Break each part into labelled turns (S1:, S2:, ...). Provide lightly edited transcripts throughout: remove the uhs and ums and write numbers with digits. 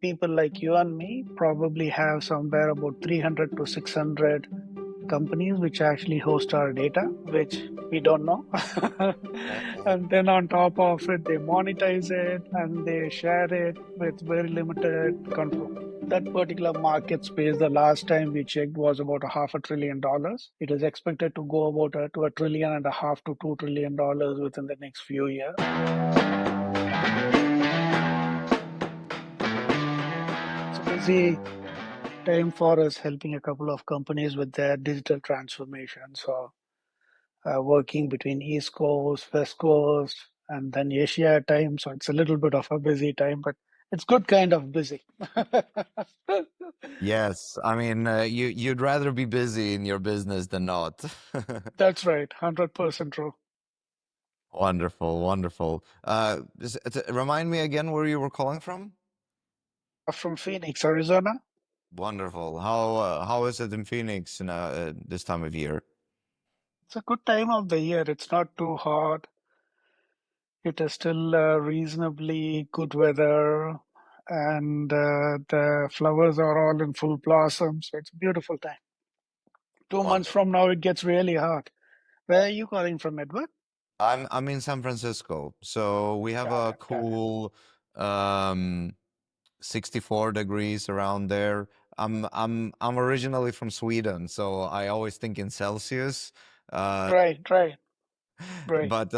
S1: people like you and me probably have somewhere about 300 to 600 companies which actually host our data, which we don't know. And then on top of it, they monetize it and they share it with very limited control. That particular market space, the last time we checked, was about a half $1 trillion. It is expected to go about to a trillion and a half to $2 trillion within the next few years. It's a busy time for us helping a couple of companies with their digital transformation. So, working between East Coast, West Coast, and then Asia time. So, it's a little bit of a busy time, but it's good kind of busy.
S2: Yes, I mean, you'd rather be busy in your business than not.
S1: That's right, 100% true.
S2: Wonderful, wonderful. Remind me again where you were calling from?
S1: From Phoenix, Arizona.
S2: Wonderful. How is it in Phoenix this time of year?
S1: It's a good time of the year. It's not too hot. It is still reasonably good weather, and the flowers are all in full blossom. So it's a beautiful time. 2 months
S2: Wonderful.
S1: from now, it gets really hot. Where are you calling from, Edward?
S2: I'm in San Francisco, so we have
S1: Got
S2: a
S1: it. Got it.
S2: cool um 64 degrees around there. I'm originally from Sweden, so I always think in Celsius. Uh,
S1: Right, right, right.
S2: but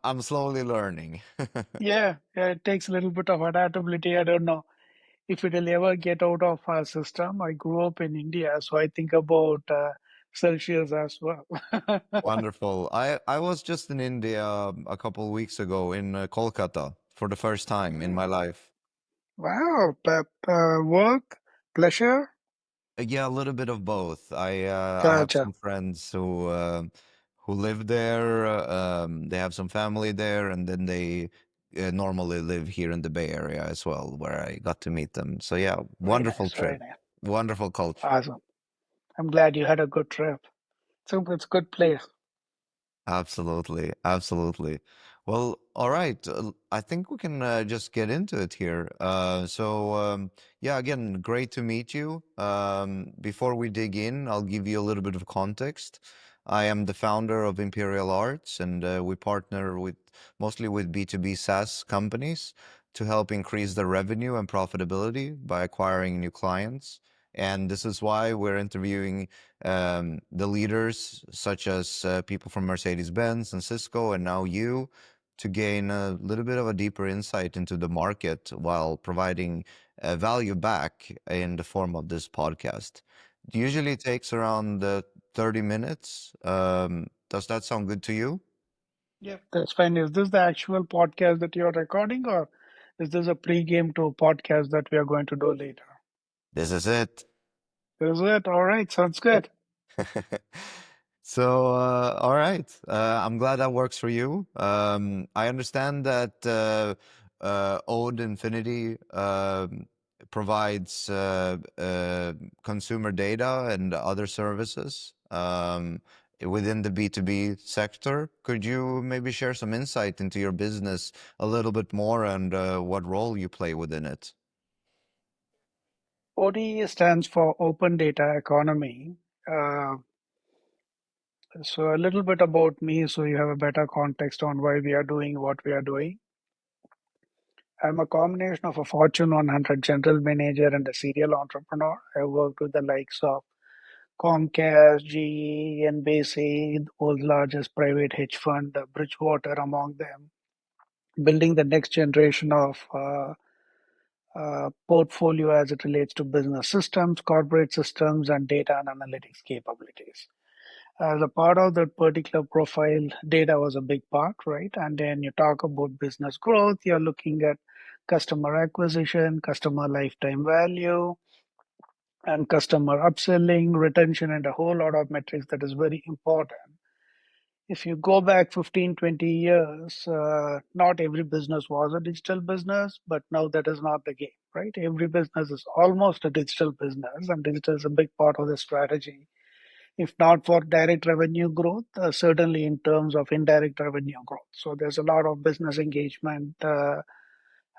S2: I'm slowly learning.
S1: Yeah, yeah, it takes a little bit of adaptability. I don't know if it will ever get out of our system. I grew up in India, so I think about Celsius as well.
S2: Wonderful. I was just in India a couple of weeks ago in Kolkata for the first time in my
S1: Mm.
S2: life.
S1: Wow, work, pleasure.
S2: Yeah, a little bit of both. I have
S1: Gotcha.
S2: some friends who live there. They have some family there, and then they normally live here in the Bay Area as well, where I got to meet them. So yeah,
S1: Very
S2: wonderful
S1: nice, very
S2: trip,
S1: nice.
S2: wonderful culture.
S1: Awesome. I'm glad you had a good trip. So it's a good place.
S2: Absolutely, absolutely. Well, all right. I think we can just get into it here. Yeah, again, great to meet you. Before we dig in, I'll give you a little bit of context. I am the founder of Imperial Arts, and we partner with mostly with B2B SaaS companies to help increase their revenue and profitability by acquiring new clients. And this is why we're interviewing the leaders, such as people from Mercedes-Benz and Cisco, and now you, to gain a little bit of a deeper insight into the market while providing value back in the form of this podcast. It usually takes around 30 minutes. Does that sound good to you?
S1: Yep, that's fine. Is this the actual podcast that you're recording, or is this a pre-game to a podcast that we are going to do later?
S2: This is it.
S1: Is it? All right, sounds good.
S2: All right. I'm glad that works for you. I understand that Ode Infinity provides consumer data and other services within the B2B sector. Could you maybe share some insight into your business a little bit more and what role you play within it?
S1: ODE stands for Open Data Economy. Uh, so a little bit about me, so you have a better context on why we are doing what we are doing. I'm a combination of a Fortune 100 general manager and a serial entrepreneur. I worked with the likes of Comcast, GE, NBC, the world's largest private hedge fund, Bridgewater among them, building the next generation of portfolio as it relates to business systems, corporate systems, and data and analytics capabilities. As a part of that particular profile, data was a big part, right? And then you talk about business growth, you're looking at customer acquisition, customer lifetime value, and customer upselling, retention, and a whole lot of metrics that is very important. If you go back 15, 20 years, not every business was a digital business, but now that is not the game, right? Every business is almost a digital business, and digital is a big part of the strategy. If not for direct revenue growth, certainly in terms of indirect revenue growth. So there's a lot of business engagement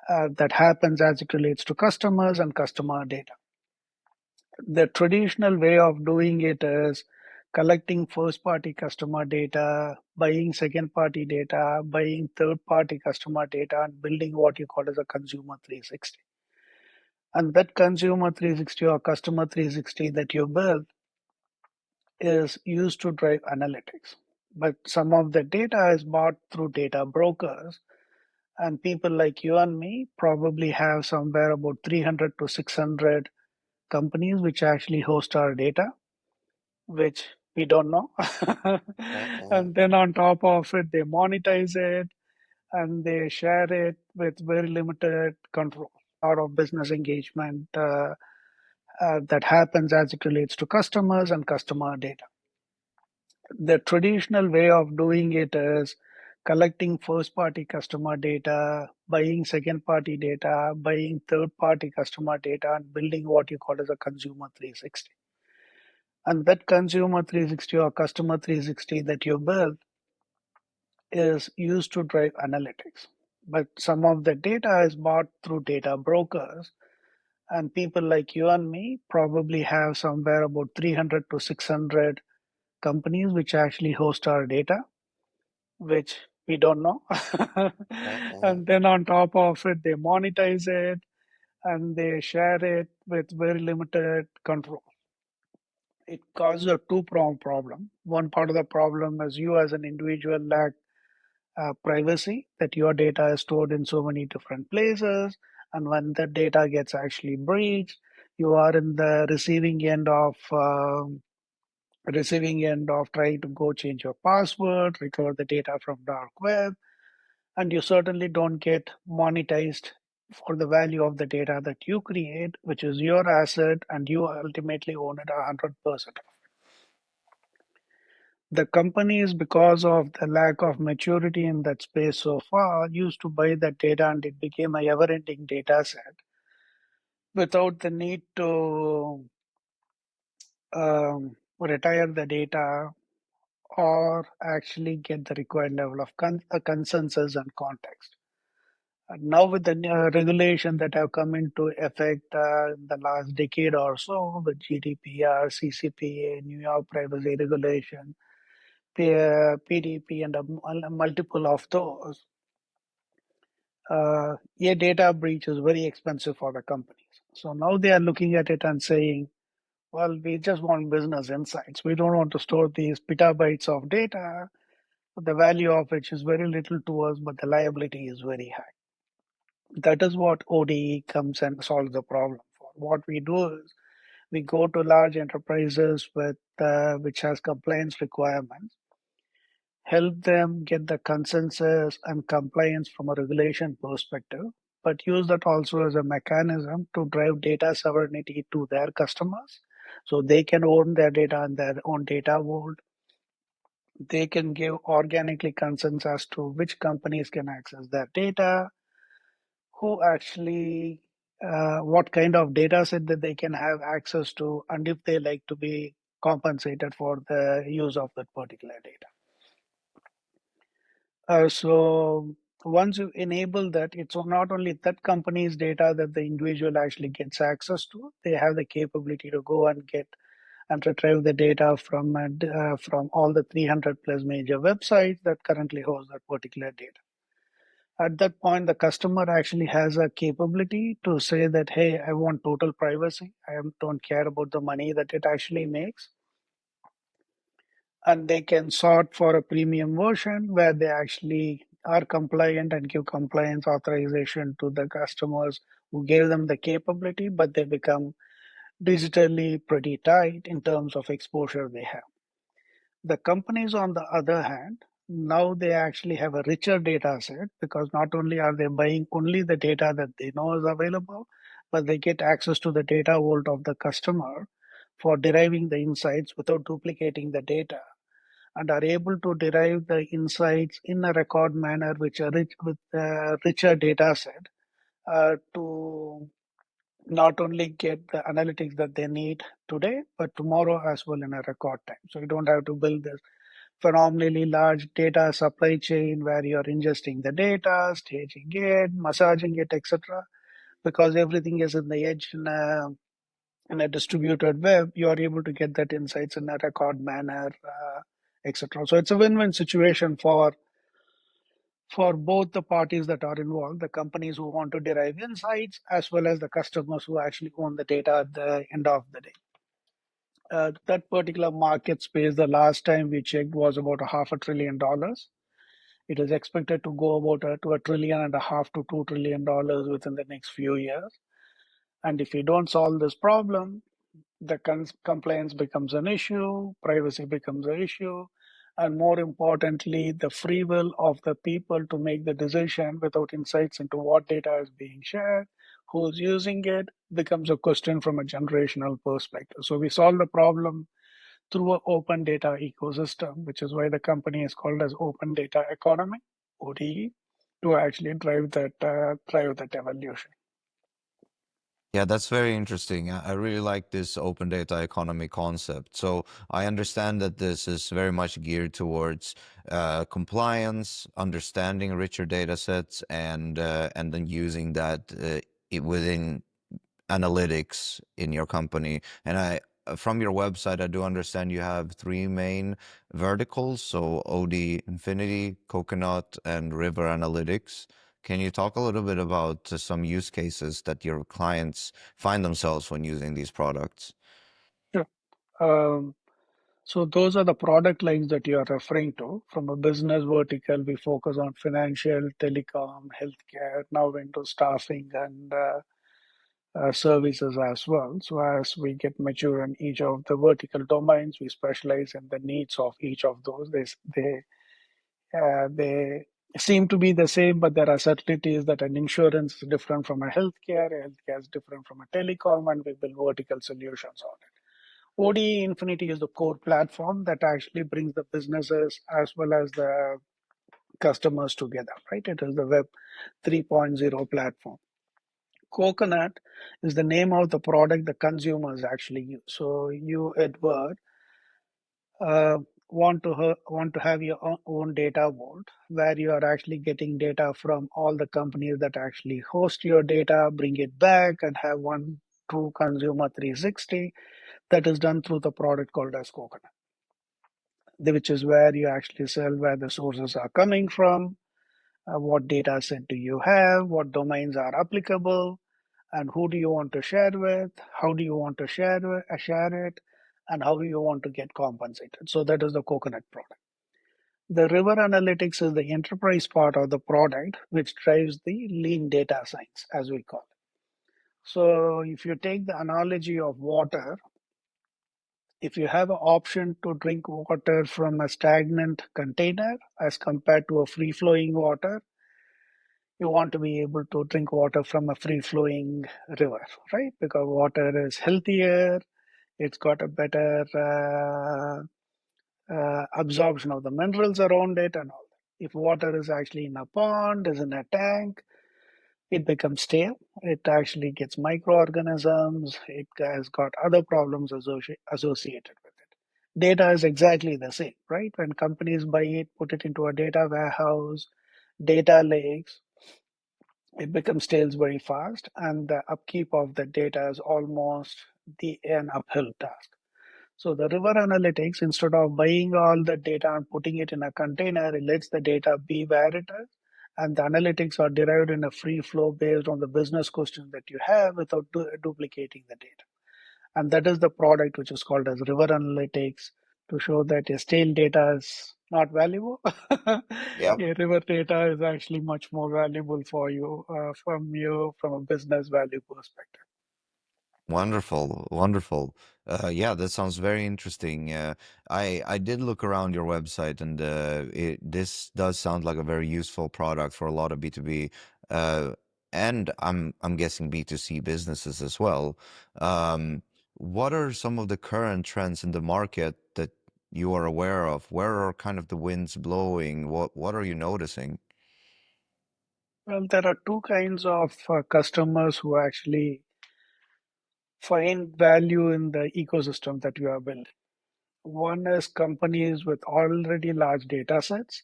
S1: that happens as it relates to customers and customer data. The traditional way of doing it is collecting first party customer data, buying second party data, buying third party customer data, and building what you call as a consumer 360. And that consumer 360 or customer 360 that you build is used to drive analytics. But some of the data is bought through data brokers, and people like you and me probably have somewhere about 300 to 600 companies which actually host our data, which we don't know.
S2: Uh-huh.
S1: And then on top of it, they monetize it and they share it with very limited control. Out of business engagement that happens as it relates to customers and customer data. The traditional way of doing it is collecting first party customer data, buying second party data, buying third party customer data, and building what you call as a consumer 360. And that consumer 360 or customer 360 that you build is used to drive analytics. But some of the data is bought through data brokers, and people like you and me probably have somewhere about 300 to 600 companies which actually host our data, which we don't know.
S2: Uh-huh.
S1: And then on top of it, they monetize it and they share it with very limited control. It causes a two-pronged problem. One part of the problem is you as an individual lack privacy, that your data is stored in so many different places. And when the data gets actually breached, you are in the receiving end of trying to go change your password, recover the data from dark web, and you certainly don't get monetized for the value of the data that you create, which is your asset, and you ultimately own it 100%. The companies, because of the lack of maturity in that space so far, used to buy that data and it became a ever ending data set without the need to retire the data or actually get the required level of consensus and context. Now, with the regulation that have come into effect in the last decade or so, with GDPR, CCPA, New York Privacy Regulation, PDP, and a multiple of those, a data breach is very expensive for the companies. So now they are looking at it and saying, well, we just want business insights. We don't want to store these petabytes of data, the value of which is very little to us, but the liability is very high. That is what ODE comes and solves the problem for. What we do is we go to large enterprises with which has compliance requirements, help them get the consensus and compliance from a regulation perspective, but use that also as a mechanism to drive data sovereignty to their customers, so they can own their data in their own data world. They can give organically consents as to which companies can access their data, who actually, what kind of data set that they can have access to, and if they like to be compensated for the use of that particular data. So once you enable that, it's not only that company's data that the individual actually gets access to, they have the capability to go and get and retrieve the data from all the 300 plus major websites that currently host that particular data. At that point, the customer actually has a capability to say that, hey, I want total privacy. Don't care about the money that it actually makes. And they can sort for a premium version where they actually are compliant and give compliance authorization to the customers who gave them the capability, but they become digitally pretty tight in terms of exposure they have. The companies, on the other hand, now they actually have a richer data set, because not only are they buying only the data that they know is available, but they get access to the data vault of the customer for deriving the insights without duplicating the data, and are able to derive the insights in a record manner, which are rich with a richer data set to not only get the analytics that they need today, but tomorrow as well in a record time. So you don't have to build this phenomenally large data supply chain where you're ingesting the data, staging it, massaging it, etc. Because everything is in the edge in a distributed web, you are able to get that insights in a record manner, etc. So it's a win-win situation for both the parties that are involved, the companies who want to derive insights, as well as the customers who actually own the data at the end of the day. That particular market space, the last time we checked, was about a half a trillion dollars. It is expected to go about to a trillion and a half to $2 trillion within the next few years. And if we don't solve this problem, the compliance becomes an issue, privacy becomes an issue, and more importantly, the free will of the people to make the decision without insights into what data is being shared, who's using it, becomes a question from a generational perspective. So we solve the problem through an open data ecosystem, which is why the company is called as Open Data Economy, ODE, to actually drive that evolution.
S2: Yeah, that's very interesting. I really like this open data economy concept. So I understand that this is very much geared towards compliance, understanding richer data sets, and then using that within analytics in your company. And from your website, I do understand you have three main verticals, so OD Infinity, Coconut, and River Analytics. Can you talk a little bit about some use cases that your clients find themselves when using these products?
S1: Sure. Um, So those are the product lines that you are referring to. From a business vertical, we focus on financial, telecom, healthcare, now into staffing and services as well. So as we get mature in each of the vertical domains, we specialize in the needs of each of those. They seem to be the same, but there are subtleties that an insurance is different from a healthcare is different from a telecom, and we build vertical solutions on it. ODE Infinity is the core platform that actually brings the businesses as well as the customers together, right? It is the Web 3.0 platform. Coconut is the name of the product the consumers actually use. So you, Edward, uh, want to have your own data vault where you are actually getting data from all the companies that actually host your data, bring it back, and have one true consumer 360 that is done through the product called as Coconut, which is where you actually sell where the sources are coming from, what data set do you have, what domains are applicable, and who do you want to share with, how do you want to share it, and how do you want to get compensated. So that is the Coconut product. The River Analytics is the enterprise part of the product, which drives the lean data science, as we call it. So if you take the analogy of water, if you have an option to drink water from a stagnant container as compared to a free flowing water, you want to be able to drink water from a free flowing river, right? Because water is healthier, it's got a better absorption of the minerals around it and all that. If water is actually in a pond, is in a tank, it becomes stale. It actually gets microorganisms. It has got other problems associated with it. Data is exactly the same, right? When companies buy it, put it into a data warehouse, data lakes, it becomes stale very fast, and the upkeep of the data is almost an uphill task. So the River Analytics, instead of buying all the data and putting it in a container, it lets the data be where it is. And the analytics are derived in a free flow based on the business questions that you have without duplicating the data. And that is the product which is called as River Analytics to show that a stale data is not valuable.
S2: Yeah.
S1: A river data is actually much more valuable for you from a business value perspective.
S2: Wonderful, wonderful. Yeah, that sounds very interesting. I did look around your website, and this does sound like a very useful product for a lot of B2B, uh, and I'm guessing B2C businesses as well. Um, what are some of the current trends in the market that you are aware of? Where are kind of the winds blowing? What are you noticing?
S1: Well, there are two kinds of customers who actually find value in the ecosystem that you are building. One is companies with already large data sets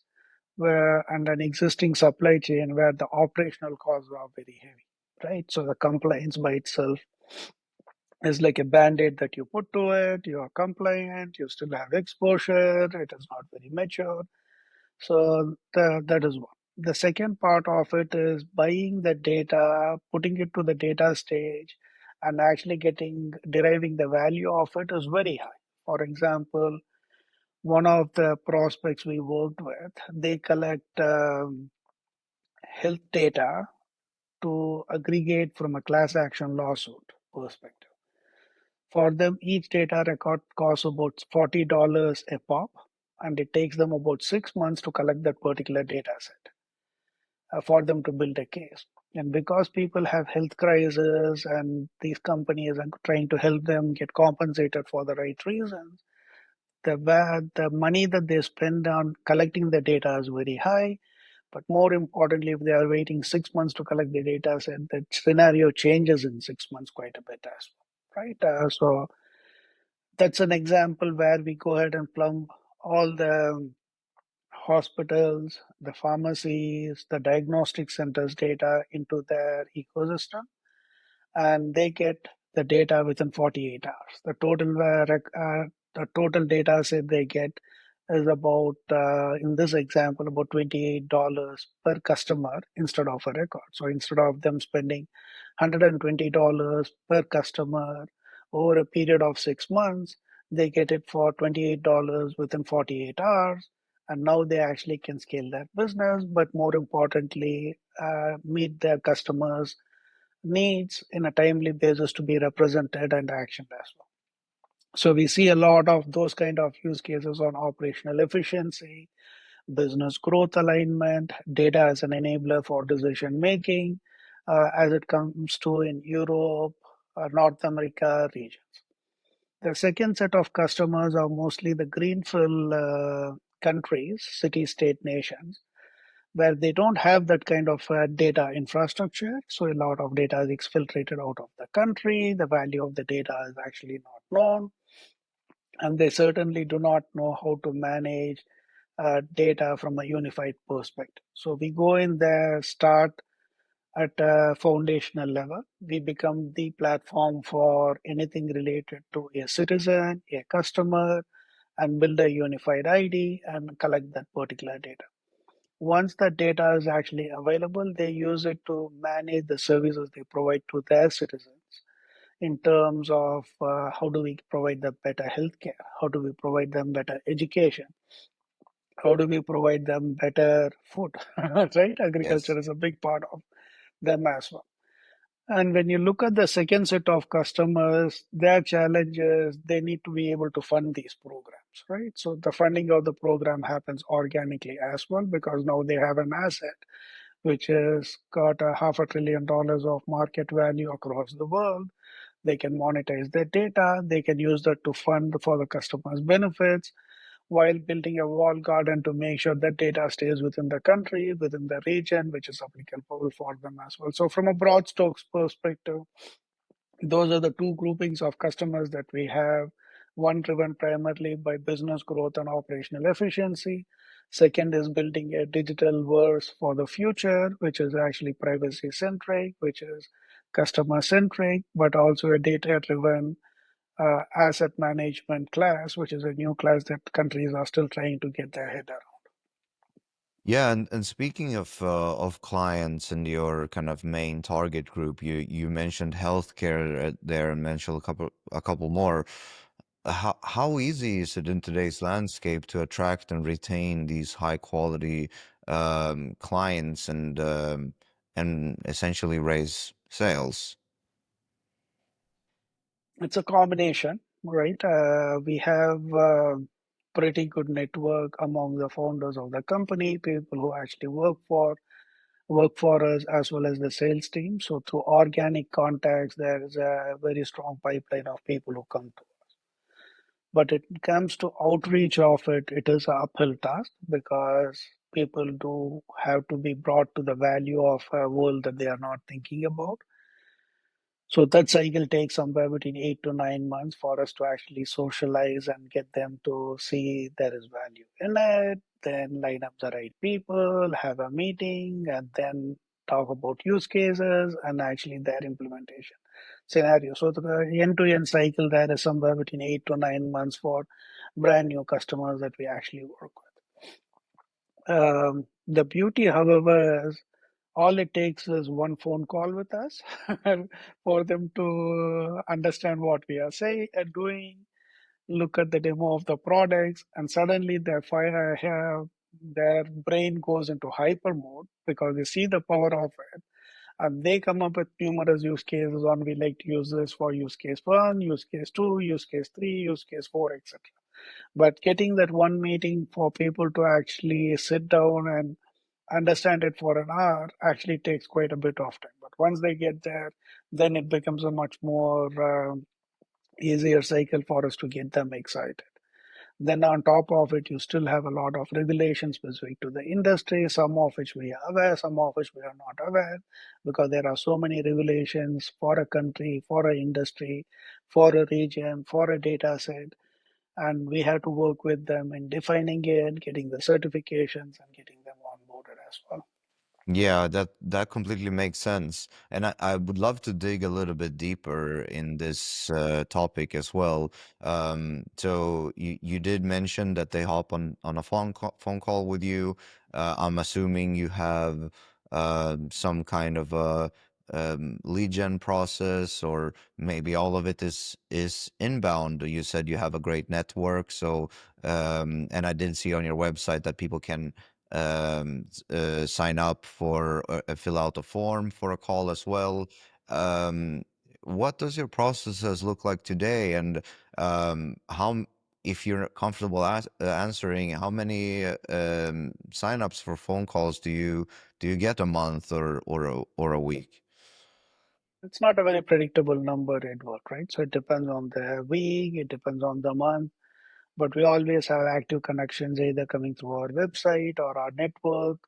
S1: where and an existing supply chain where the operational costs are very heavy, right? So the compliance by itself is like a band-aid that you put to it. You are compliant, you still have exposure, it is not very mature. So that is one. The second part of it is buying the data, putting it to the data stage, and actually getting deriving the value of it is very high. For example, one of the prospects we worked with, they collect health data to aggregate from a class action lawsuit perspective. For them, each data record costs about $40 a pop, and it takes them about 6 months to collect that particular data set for them to build a case. And because people have health crises and these companies are trying to help them get compensated for the right reasons, the money that they spend on collecting the data is very high. But more importantly, if they are waiting 6 months to collect the data set, the scenario changes in 6 months quite a bit as well, right? So that's an example where we go ahead and plumb all the hospitals, the pharmacies, the diagnostic centers data into their ecosystem, and they get the data within 48 hours. The total data set they get is about in this example about $28 per customer instead of a record. So instead of them spending $120 per customer over a period of 6 months, they get it for $28 within 48 hours. And now they actually can scale their business, but more importantly, meet their customers' needs in a timely basis to be represented and actioned as well. So we see a lot of those kind of use cases on operational efficiency, business growth alignment, data as an enabler for decision making, as it comes to in Europe, North America regions. The second set of customers are mostly the greenfield countries, city-state nations, where they don't have that kind of data infrastructure. So a lot of data is exfiltrated out of the country. The value of the data is actually not known. And they certainly do not know how to manage data from a unified perspective. So we go in there, start at a foundational level. We become the platform for anything related to a citizen, a customer, and build a unified ID and collect that particular data. Once the data is actually available, they use it to manage the services they provide to their citizens in terms of how do we provide them better healthcare, how do we provide them better education, how do we provide them better food, right?
S2: Yes.
S1: Agriculture is a big part of them as well. And when you look at the second set of customers, their challenge is they need to be able to fund these programs, right? So the funding of the program happens organically as well because now they have an asset which has got a $500 billion of market value across the world. They can monetize their data. They can use that to fund for the customers' benefits while building a wall garden to make sure that data stays within the country, within the region, which is applicable for them as well. So, from a broad strokes perspective, those are the two groupings of customers that we have. One driven primarily by business growth and operational efficiency. Second is building a digital verse for the future, which is actually privacy centric, which is customer centric, but also a data driven asset management class, which is a new class that countries are still trying to get their head around.
S2: Yeah, and speaking of clients and your kind of main target group, you mentioned healthcare there and mentioned a couple more. How easy is it in today's landscape to attract and retain these high quality clients and essentially raise sales?
S1: It's a combination, right? We have pretty good network among the founders of the company, people who actually work for us, as well as the sales team. So through organic contacts, there is a very strong pipeline of people who come to. But it comes to outreach of it, it is an uphill task because people do have to be brought to the value of a world that they are not thinking about. So that cycle takes somewhere between 8 to 9 months for us to actually socialize and get them to see there is value in it, then line up the right people, have a meeting, and then talk about use cases and actually their implementation scenario. So the end-to-end cycle there is somewhere between 8 to 9 months for brand new customers that we actually work with. The beauty, however, is all it takes is one phone call with us for them to understand what we are saying and doing, look at the demo of the products, and suddenly their brain goes into hyper mode because they see the power of it. And they come up with numerous use cases on we like to use this for use case one, use case two, use case three, use case four, etc. But getting that one meeting for people to actually sit down and understand it for an hour actually takes quite a bit of time. But once they get there, then it becomes a much more easier cycle for us to get them excited. Then on top of it, you still have a lot of regulations specific to the industry, some of which we are aware, some of which we are not aware, because there are so many regulations for a country, for an industry, for a region, for a data set, and we have to work with them in defining it, getting the certifications, and getting them onboarded as well.
S2: Yeah, that completely makes sense. And I would love to dig a little bit deeper in this topic as well. So you did mention that they hop on a phone call with you. I'm assuming you have some kind of a lead gen process, or maybe all of it is inbound. You said you have a great network, so and I did see on your website that people can sign up for fill out a form for a call as well. Um, what does your processes look like today, and if you're comfortable answering, how many signups for phone calls do you get a month or a week?
S1: It's not a very predictable number at work, right? So it depends on the week, it depends on the month, but we always have active connections either coming through our website or our network,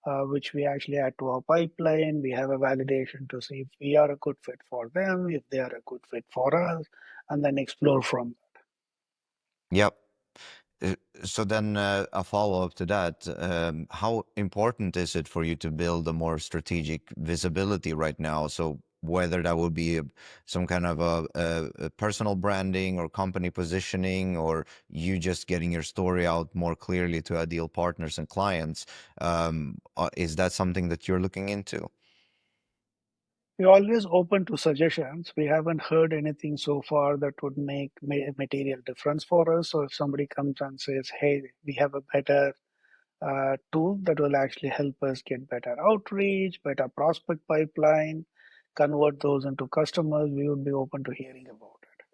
S1: which we actually add to our pipeline. We have a validation to see if we are a good fit for them, if they are a good fit for us, and then explore from.
S2: Yep. Uh, So then, a follow-up to that, how important is it for you to build a more strategic visibility right now? So whether that would be some kind of a personal branding or company positioning, or you just getting your story out more clearly to ideal partners and clients, is that something that you're looking into?
S1: We're always open to suggestions. We haven't heard anything so far that would make material difference for us. So if somebody comes and says, "Hey, we have a better tool that will actually help us get better outreach, better prospect pipeline, convert those into customers," we would be open to hearing about it.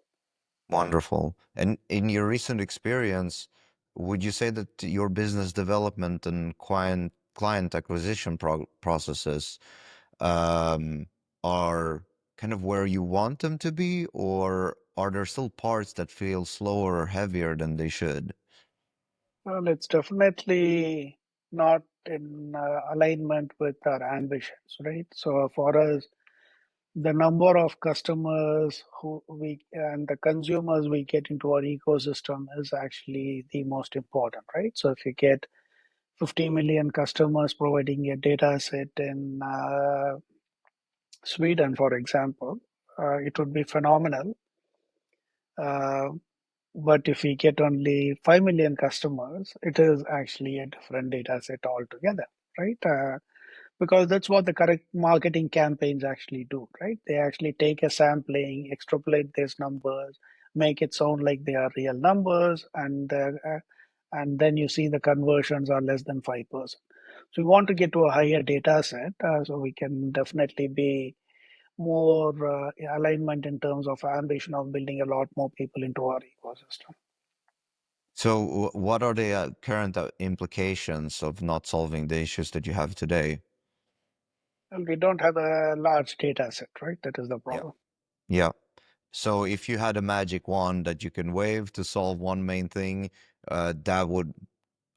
S2: Wonderful. And in your recent experience, would you say that your business development and client acquisition processes um, are kind of where you want them to be, or are there still parts that feel slower or heavier than they should?
S1: Well, it's definitely not in alignment with our ambitions, right? So for us, the number of customers who we and the consumers we get into our ecosystem is actually the most important, right? So if you get 50 million customers providing a data set in Sweden, for example, it would be phenomenal. Uh, but if we get only 5 million customers, it is actually a different data set altogether, right? Because that's what the correct marketing campaigns actually do, right? They actually take a sampling, extrapolate these numbers, make it sound like they are real numbers, and then you see the conversions are less than 5%. So we want to get to a higher data set, so we can definitely be more alignment in terms of ambition of building a lot more people into our ecosystem.
S2: So, what are the current implications of not solving the issues that you have today?
S1: And we don't have a large data set, right? That is the
S2: Yeah.
S1: problem.
S2: Yeah. So if you had a magic wand that you can wave to solve one main thing, that would,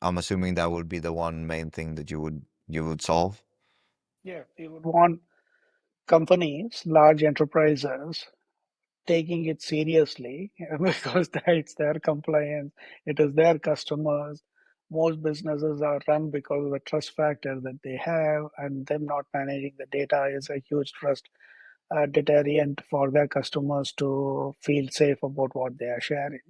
S2: I'm assuming that would be the one main thing that you would solve.
S1: Yeah, we would want companies, large enterprises, taking it seriously because it's their compliance, it is their customers. Most businesses are run because of the trust factor that they have, and them not managing the data is a huge trust deterrent for their customers to feel safe about what they are sharing.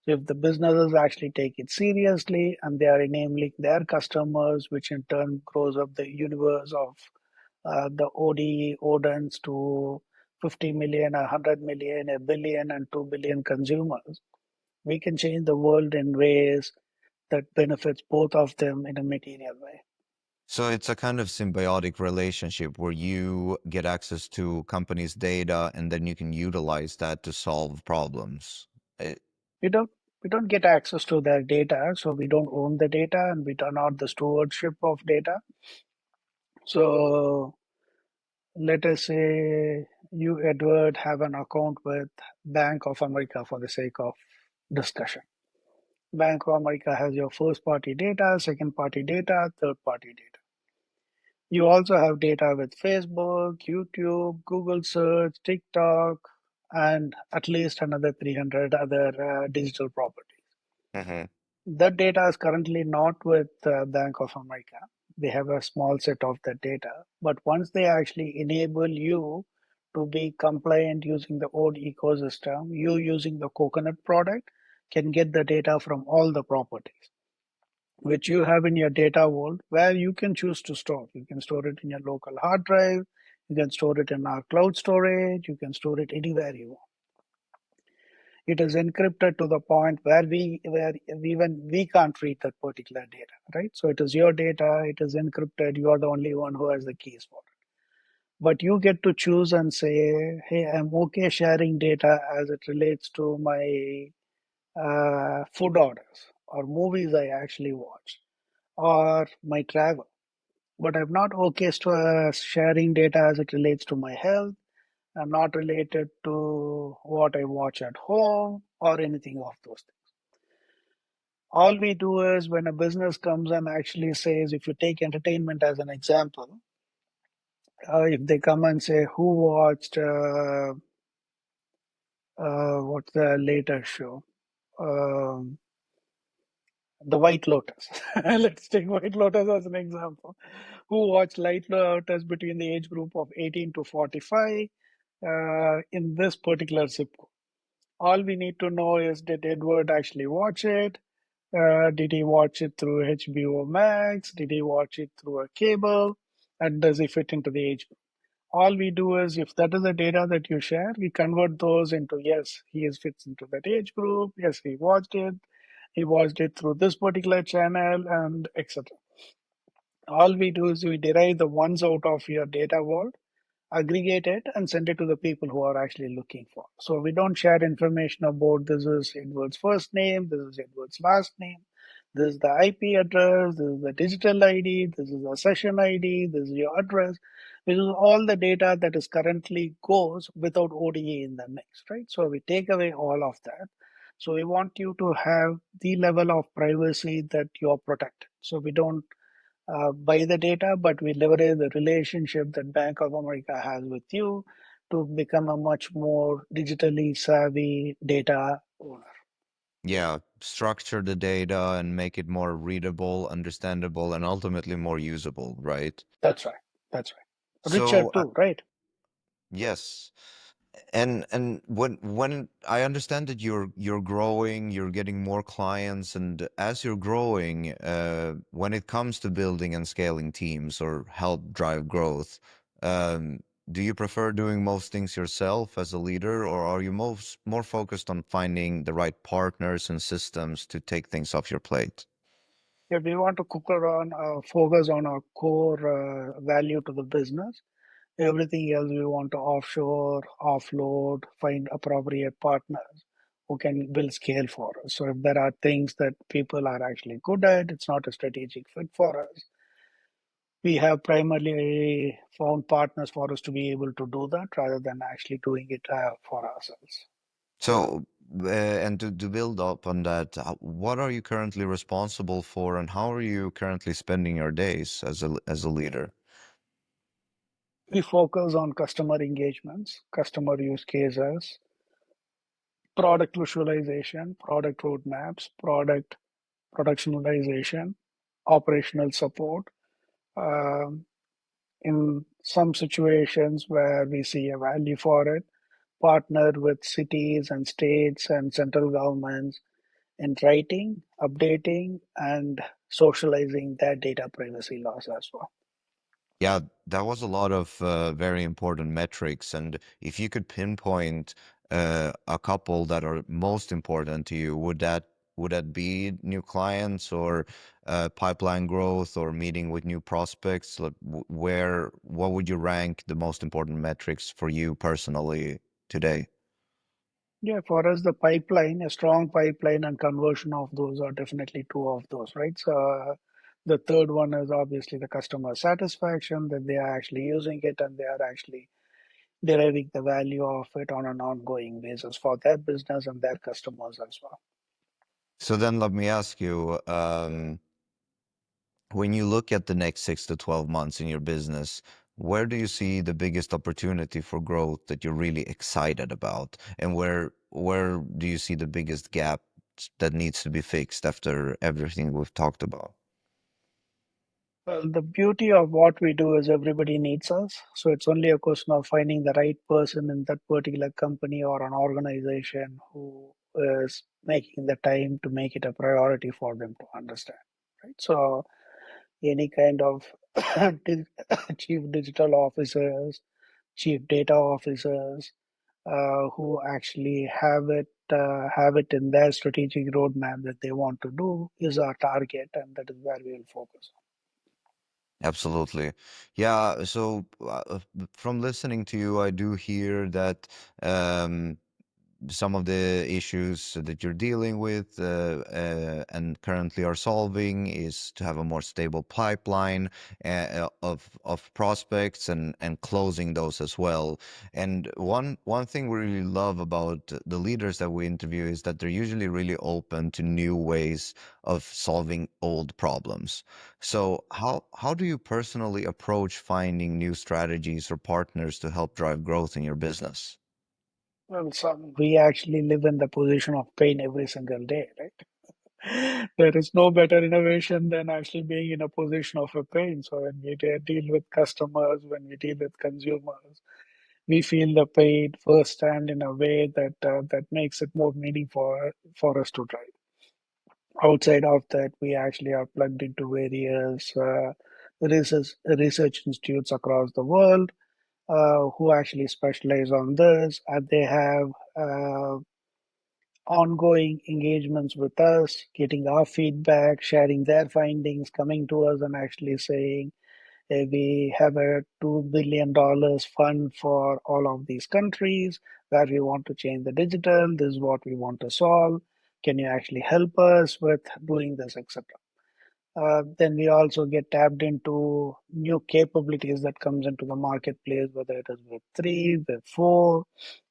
S1: So if the businesses actually take it seriously and they are enabling their customers, which in turn grows up the universe of the ODE, ODENs to 50 million, 100 million, a billion, and 2 billion consumers, we can change the world in ways that benefits both of them in a material way.
S2: So it's a kind of symbiotic relationship where you get access to companies' data and then you can utilize that to solve problems. Eh,
S1: We don't we don't get access to their data, so we don't own the data and we are not the stewardship of data. So let us say you, Edward, have an account with Bank of America for the sake of discussion. Bank of America has your first party data, second party data, third party data. You also have data with Facebook, YouTube, Google Search, TikTok, and at least another 300 other digital properties.
S2: mhm.
S1: That data is currently not with Bank of America. They have a small set of that data. But once they actually enable you to be compliant using the old ecosystem, you using the Coconut product can get the data from all the properties which you have in your data vault where you can choose to store. You can store it in your local hard drive, you can store it in our cloud storage, you can store it anywhere you want. It is encrypted to the point where even we can't read that particular data, right? So it is your data, it is encrypted, you are the only one who has the keys for it. But you get to choose and say, hey, I'm okay sharing data as it relates to my food orders or movies I actually watch or my travel. But I'm not okay sharing data as it relates to my health. I'm not related to what I watch at home or anything of those things. All we do is when a business comes and actually says, if you take entertainment as an example, if they come and say, who watched what's the latest show? Um, the White Lotus. Let's take White Lotus as an example. Who watched White Lotus between the age group of 18 to 45 in this particular zip code? All we need to know is, did Edward actually watch it? Did he watch it through HBO Max? Did he watch it through a cable? And does he fit into the age group? All we do is, if that is the data that you share, we convert those into yes, fits into that age group. Yes, he watched it. He watched it through this particular channel, and etc. All we do is we derive the ones out of your data vault, aggregate it, and send it to the people who are actually looking for. So we don't share information about this is Edward's first name, this is Edward's last name, this is the IP address, this is the digital ID, this is the session ID, this is your address. This is all the data that is currently goes without ODE in the mix, right? So we take away all of that. So we want you to have the level of privacy that you're protected. So we don't buy the data, but we leverage the relationship that Bank of America has with you to become a much more digitally savvy data owner.
S2: Yeah, structure the data and make it more readable, understandable, and ultimately more usable, right?
S1: That's right. That's right. Richer
S2: So,
S1: too, right?
S2: yes. And when I understand that you're growing, you're getting more clients, and as you're growing, when it comes to building and scaling teams or help drive growth, um, do you prefer doing most things yourself as a leader, or are you more focused on finding the right partners and systems to take things off your plate?
S1: If we want to focus on our core value to the business, everything else we want to offshore, offload, find appropriate partners who can build scale for us. So if there are things that people are actually good at, it's not a strategic fit for us. We have primarily found partners for us to be able to do that rather than actually doing it for ourselves.
S2: So, and to build up on that, what are you currently responsible for, and how are you currently spending your days as a leader?
S1: We focus on customer engagements, customer use cases, product visualization, product roadmaps, product productionalization, operational support. Um, in some situations where we see a value for it, partner with cities and states and central governments in writing, updating, and socializing their data privacy laws as well.
S2: Yeah, that was a lot of very important metrics. And if you could pinpoint a couple that are most important to you, would that be new clients or pipeline growth or meeting with new prospects? Like, what would you rank the most important metrics for you personally today?
S1: Yeah, for us, the pipeline, a strong pipeline and conversion of those are definitely two of those, right? So the third one is obviously the customer satisfaction that they are actually using it and they are actually deriving the value of it on an ongoing basis for their business and their customers as well.
S2: So then let me ask you, when you look at the next 6 to 12 months in your business, where do you see the biggest opportunity for growth that you're really excited about? And where do you see the biggest gap that needs to be fixed after everything we've talked about?
S1: Well, the beauty of what we do is everybody needs us. So it's only a question of finding the right person in that particular company or an organization who is making the time to make it a priority for them to understand. Right. So any kind of di- chief digital officers, chief data officers, who actually have it in their strategic roadmap that they want to do is our target, and that is where we will focus.
S2: Absolutely. Yeah, so from listening to you, I do hear that um, some of the issues that you're dealing with and currently are solving is to have a more stable pipeline of prospects and closing those as well. And one thing we really love about the leaders that we interview is that they're usually really open to new ways of solving old problems. So how do you personally approach finding new strategies or partners to help drive growth in your business?
S1: Well, some we actually live in the position of pain every single day, right? There is no better innovation than actually being in a position of a pain. So when we deal with customers, when we deal with consumers, we feel the pain firsthand in a way that makes it more meaningful for us to drive. Outside of that, we actually are plugged into various research institutes across the world who actually specialize on this, and they have ongoing engagements with us, getting our feedback, sharing their findings, coming to us and actually saying, "Hey, we have a $2 billion fund for all of these countries where we want to change the digital. This is what we want to solve. Can you actually help us with doing this, etc." Then we also get tapped into new capabilities that comes into the marketplace, whether it is Web3, Web4,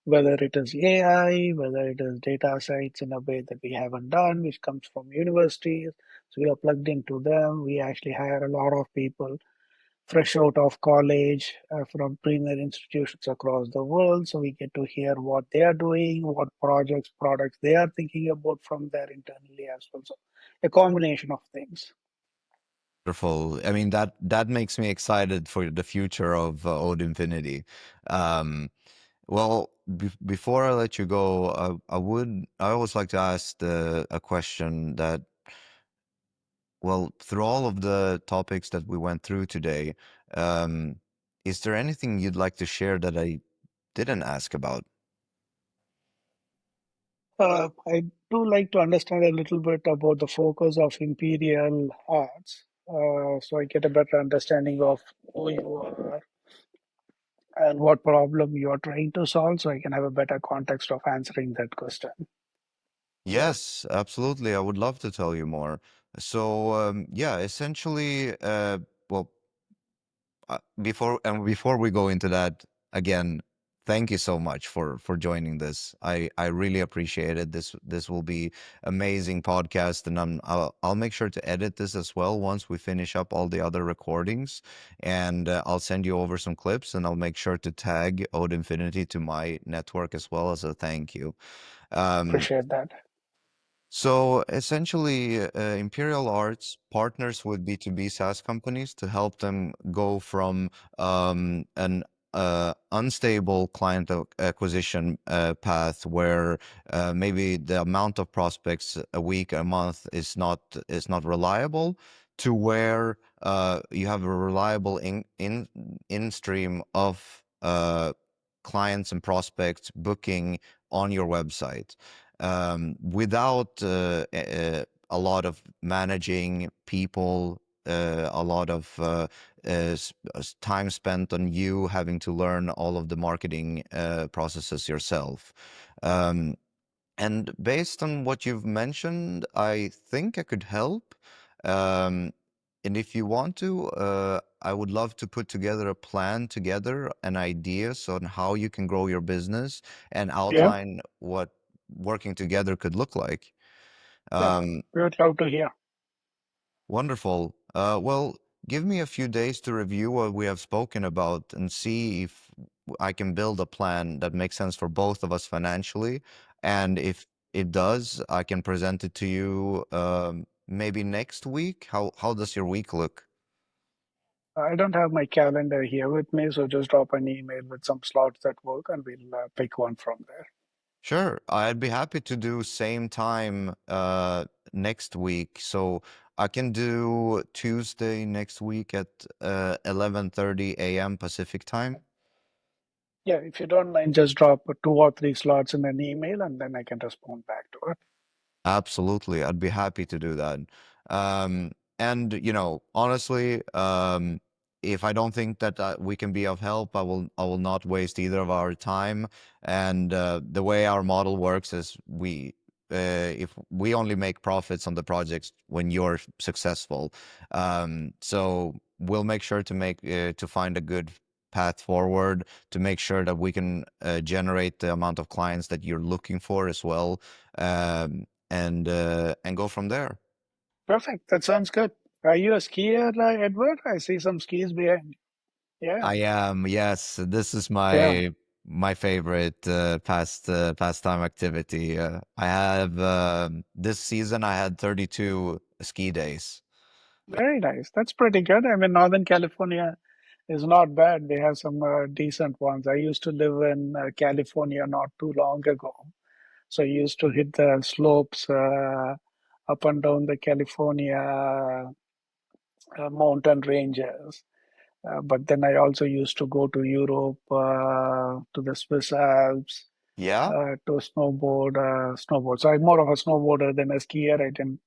S1: whether it is AI, whether it is data science in a way that we haven't done, which comes from universities. So we are plugged into them. We actually hire a lot of people fresh out of college from premier institutions across the world. So we get to hear what they are doing, what projects, products they are thinking about from there internally as well. So a combination of things.
S2: Wonderful. I mean, that makes me excited for the future of Ode Infinity. Um, well, before I let you go, I always like to ask a question that, well, through all of the topics that we went through today, um, is there anything you'd like to share that I didn't ask about?
S1: I do like to understand a little bit about the focus of Imperial Arts, so I get a better understanding of who you are and what problem you are trying to solve, so I can have a better context of answering that question.
S2: Yes, absolutely. I would love to tell you more. So, yeah, essentially, well, before we go into that, again, thank you so much for joining this. I really appreciate it. This will be amazing podcast, and I'll make sure to edit this as well once we finish up all the other recordings, and I'll send you over some clips, and I'll make sure to tag Ode Infinity to my network as well as a thank you. Um,
S1: Appreciate that.
S2: so essentially, Imperial Arts partners with B2B SaaS companies to help them go from an unstable client acquisition path where maybe the amount of prospects a week, a month is not reliable, to where you have a reliable in stream of clients and prospects booking on your website without a lot of managing people, a lot of time spent on you having to learn all of the marketing processes yourself. Um, and based on what you've mentioned, I think I could help. Um, and if you want to, I would love to put together a plan together and ideas on how you can grow your business and
S1: Yeah,
S2: outline what working together could look like.
S1: yeah.
S2: Um,
S1: We would love to hear.
S2: Wonderful. Well, give me a few days to review what we have spoken about and see if I can build a plan that makes sense for both of us financially. And if it does, I can present it to you maybe next week. How does your week look?
S1: I don't have my calendar here with me, so just drop an email with some slots that work, and we'll pick one from there.
S2: Sure, I'd be happy to do same time next week. So I can do Tuesday next week at 11:30 a.m. Pacific time.
S1: Yeah, if you don't mind, just drop two or three slots in an email, and then I can respond back to it.
S2: Absolutely. I'd be happy to do that. And honestly, if I don't think that we can be of help, I will not waste either of our time. And the way our model works is if we only make profits on the projects when you're successful. So we'll make sure to find a good path forward to make sure that we can generate the amount of clients that you're looking for as well. And go from there.
S1: Perfect. That sounds good. Are you a skier, Edward? I see some skis behind. Yeah,
S2: I am, yes. This is
S1: yeah.
S2: my favorite pastime activity. I have this season I had 32 ski days.
S1: Very nice. That's pretty good. I mean, Northern California is not bad. They have some decent ones. I used to live in California not too long ago. So I used to hit the slopes up and down the California mountain ranges. But then I also used to go to Europe, to the Swiss Alps,
S2: Yeah,
S1: to snowboard. So I'm more of a snowboarder than a skier. I didn't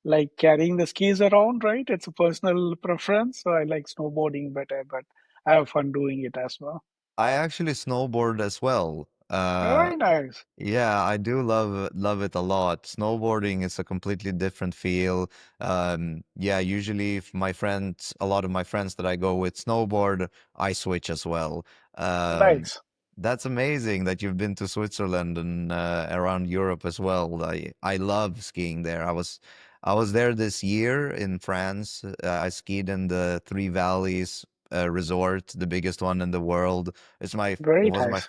S1: like carrying the skis around, right? It's a personal preference. So I like snowboarding better, but I have fun doing it as well.
S2: I actually snowboard as well.
S1: Very nice.
S2: Yeah, I do love it a lot. Snowboarding is a completely different feel. Yeah, usually if a lot of my friends that I go with snowboard, I switch as well. Um,
S1: Nice.
S2: that's amazing that you've been to Switzerland and around Europe as well. I love skiing there. I was there this year in France. I skied in the Three Valleys resort, the biggest one in the world. It
S1: Very
S2: was my
S1: nice.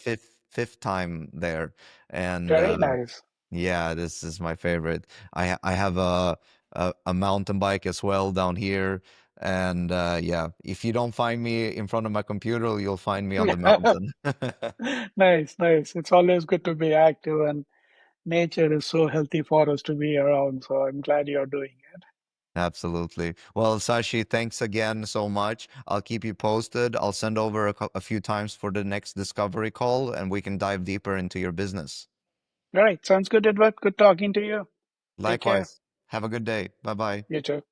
S2: fifth time there, and
S1: Very nice.
S2: yeah, this is my favorite. I have a mountain bike as well down here, and yeah, if you don't find me in front of my computer, you'll find me on the mountain.
S1: Nice, nice. It's always good to be active, and nature is so healthy for us to be around. So I'm glad you're doing it.
S2: Absolutely. Well, Sashi, thanks again so much. I'll keep you posted. I'll send over a few times for the next discovery call, and we can dive deeper into your business.
S1: All right. Sounds good, Edward. Good talking to you. Take care.
S2: Likewise. Have a good day. Bye bye.
S1: You too.